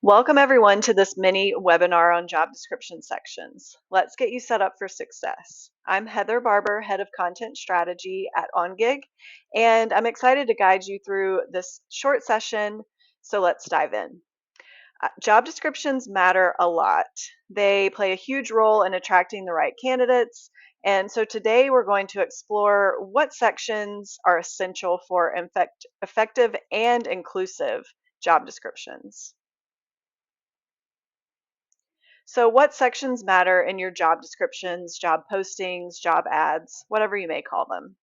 Welcome everyone to this mini webinar on job description sections. Let's get you set up for success. I'm Heather Barbour, Head of Content Strategy at Ongig, and I'm excited to guide you through this short session, so let's dive in. Job descriptions matter a lot. They play a huge role in attracting the right candidates, and so today we're going to explore what sections are essential for effective and inclusive job descriptions. So what sections matter in your job descriptions, job postings, job ads, whatever you may call them?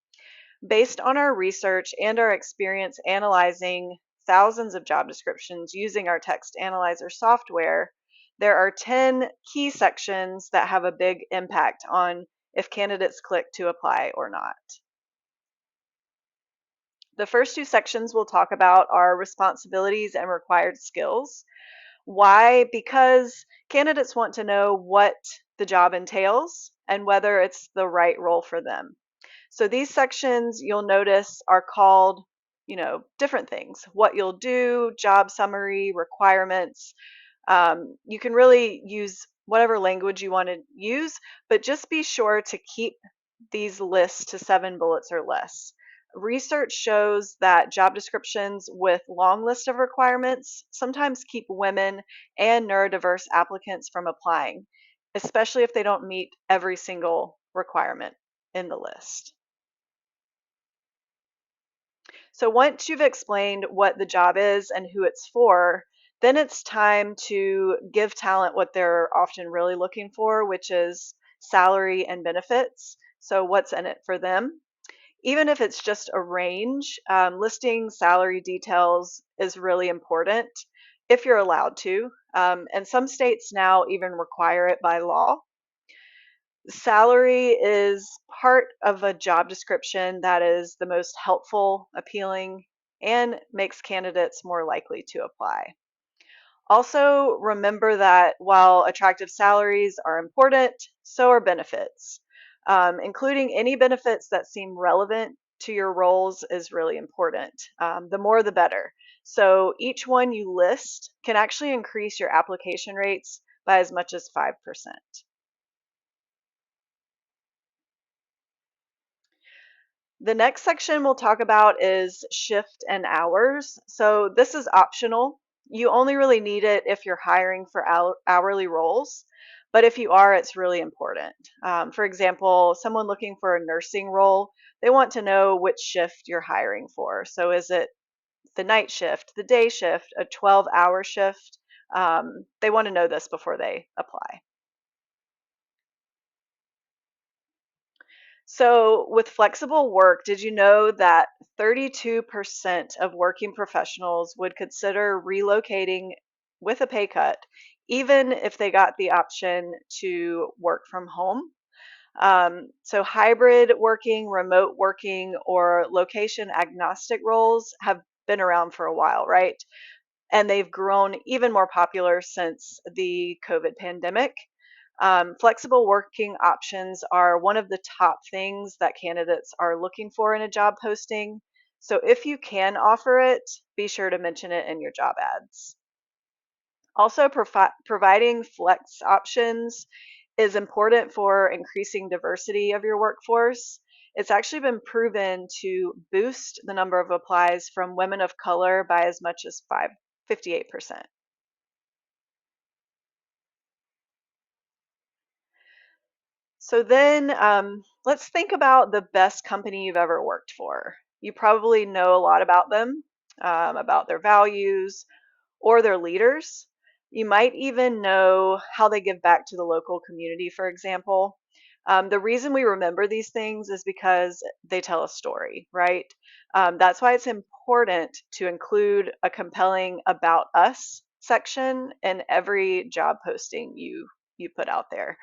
Based on our research and our experience analyzing thousands of job descriptions using our text analyzer software, there are 10 key sections that have a big impact on if candidates click to apply or not. The first two sections we'll talk about are responsibilities and required skills. Why? Because candidates want to know what the job entails and whether it's the right role for them. So these sections you'll notice are called, different things. What you'll do, job summary, requirements. You can really use whatever language you want to use, but just be sure to keep these lists to 7 bullets or less. Research shows that job descriptions with long list of requirements sometimes keep women and neurodiverse applicants from applying, especially if they don't meet every single requirement in the list. So once you've explained what the job is and who it's for, then it's time to give talent what they're often really looking for, which is salary and benefits. So what's in it for them? Even if it's just a range, listing salary details is really important if you're allowed to. And some states now even require it by law. Salary is part of a job description that is the most helpful, appealing, and makes candidates more likely to apply. Also, remember that while attractive salaries are important, so are benefits. Including any benefits that seem relevant to your roles is really important. The more, the better. So each one you list can actually increase your application rates by as much as 5%. The next section we'll talk about is shift and hours. So this is optional. You only really need it if you're hiring for hourly roles, but if you are, it's really important. For example, someone looking for a nursing role, they want to know which shift you're hiring for. So is it the night shift, the day shift, a 12-hour shift? They want to know this before they apply. So, with flexible work, did you know that 32% of working professionals would consider relocating with a pay cut, even if they got the option to work from home? So, hybrid working, remote working, or location agnostic roles have been around for a while, right? And they've grown even more popular since the COVID pandemic. Flexible working options are one of the top things that candidates are looking for in a job posting. So if you can offer it, be sure to mention it in your job ads. Also, providing flex options is important for increasing diversity of your workforce. It's actually been proven to boost the number of applies from women of color by as much as 58%. So then let's think about the best company you've ever worked for. You probably know a lot about them, about their values or their leaders. You might even know how they give back to the local community, for example. The reason we remember these things is because they tell a story, right? That's why it's important to include a compelling About Us section in every job posting you put out there.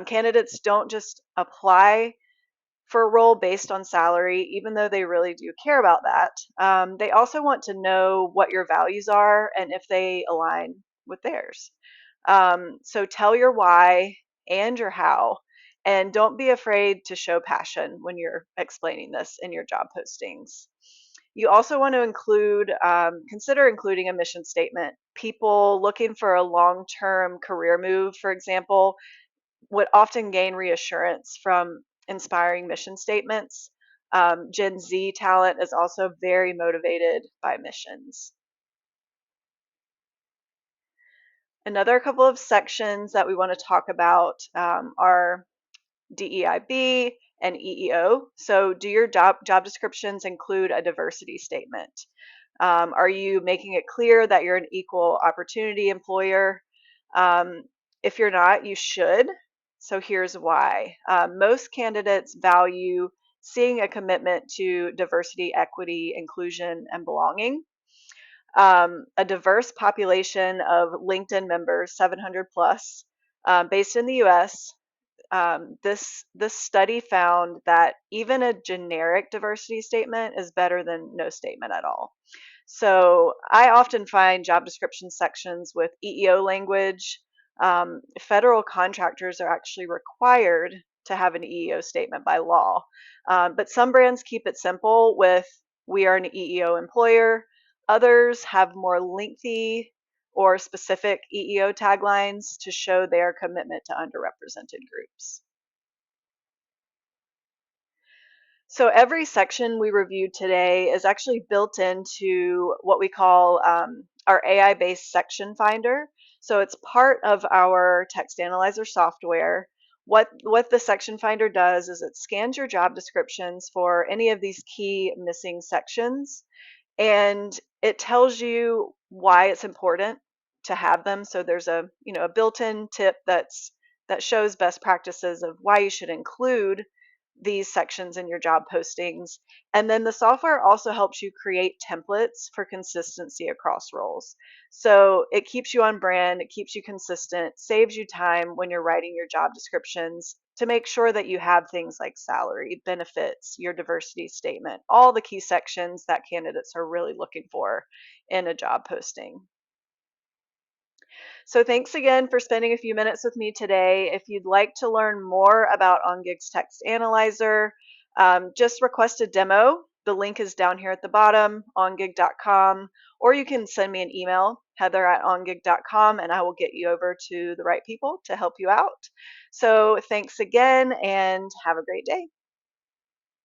Candidates don't just apply for a role based on salary, even though they really do care about that. They also want to know what your values are and if they align with theirs. So tell your why and your how, and don't be afraid to show passion when you're explaining this in your job postings. You also want to consider including a mission statement. People looking for a long-term career move, for example, would often gain reassurance from inspiring mission statements. Gen Z talent is also very motivated by missions. Another couple of sections that we want to talk about are DEIB and EEO. So, do your job descriptions include a diversity statement? Are you making it clear that you're an equal opportunity employer? Um, if you're not, you should. So here's why. Most candidates value seeing a commitment to diversity, equity, inclusion, and belonging. A diverse population of LinkedIn members, 700 plus, based in the US. This study found that even a generic diversity statement is better than no statement at all. So I often find job description sections with EEO language. Federal contractors are actually required to have an EEO statement by law, but some brands keep it simple with "We are an EEO employer." Others have more lengthy or specific EEO taglines to show their commitment to underrepresented groups. So every section we reviewed today is actually built into what we call our AI-based section finder. So it's part of our text analyzer software. What the section finder does is it scans your job descriptions for any of these key missing sections, and it tells you why it's important to have them. So there's a built-in tip that shows best practices of why you should include these sections in your job postings. And then the software also helps you create templates for consistency across roles. So it keeps you on brand, it keeps you consistent, saves you time when you're writing your job descriptions to make sure that you have things like salary, benefits, your diversity statement, all the key sections that candidates are really looking for in a job posting. So thanks again for spending a few minutes with me today. If you'd like to learn more about Ongig's Text Analyzer, just request a demo. The link is down here at the bottom, ongig.com, or you can send me an email, heather@ongig.com, and I will get you over to the right people to help you out. So thanks again, and have a great day.